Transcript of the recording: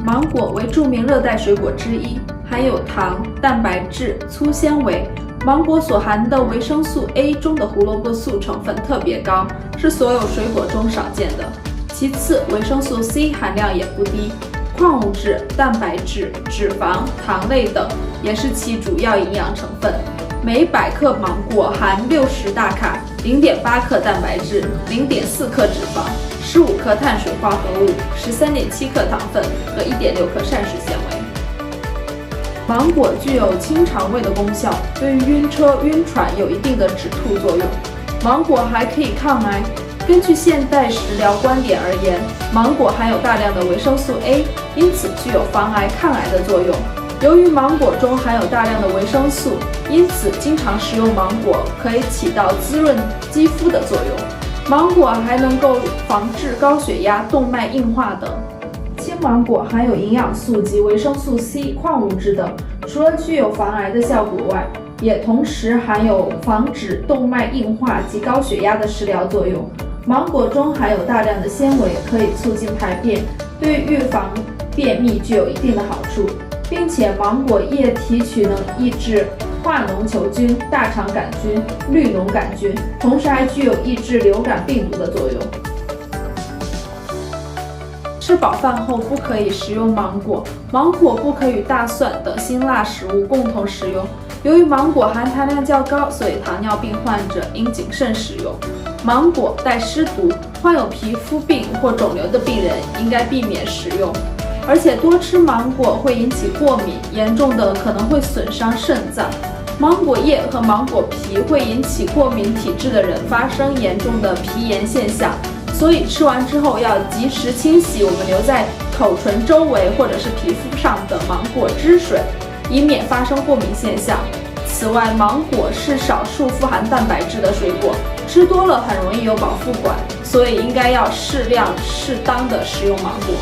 芒果为著名热带水果之一，含有糖、蛋白质、粗纤维。芒果所含的维生素 A 中的胡萝卜素成分特别高，是所有水果中少见的。其次，维生素 C 含量也不低，矿物质、蛋白质、脂肪、糖类等也是其主要营养成分。每100克芒果含60大卡、0.8克蛋白质、0.4克脂肪、15克碳水化合物、13.7克糖分和1.6克膳食纤维。芒果具有清肠胃的功效，对于晕车、晕船有一定的止吐作用。芒果还可以抗癌。根据现代食疗观点而言，芒果含有大量的维生素 A， 因此具有防癌抗癌的作用。由于芒果中含有大量的维生素，因此经常食用芒果可以起到滋润肌肤的作用。芒果还能够防治高血压、动脉硬化等。青芒果含有营养素及维生素 C、矿物质等，除了具有防癌的效果外，也同时含有防止动脉硬化及高血压的食疗作用。芒果中含有大量的纤维，可以促进排便，对预防便秘具有一定的好处，并且芒果液提取能抑制化脓球菌、大肠杆菌、绿脓杆菌，同时还具有抑制流感病毒的作用。吃饱饭后不可以食用芒果，芒果不可与大蒜等辛辣食物共同食用。由于芒果含糖量较高，所以糖尿病患者应谨慎食用。芒果带湿毒，患有皮肤病或肿瘤的病人应该避免食用。而且多吃芒果会引起过敏，严重的可能会损伤肾脏。芒果叶和芒果皮会引起过敏体质的人发生严重的皮炎现象。所以吃完之后要及时清洗我们留在口唇周围或者是皮肤上的芒果汁水，以免发生过敏现象。此外，芒果是少数富含蛋白质的水果，吃多了很容易有饱腹感，所以应该要适量适当的食用芒果。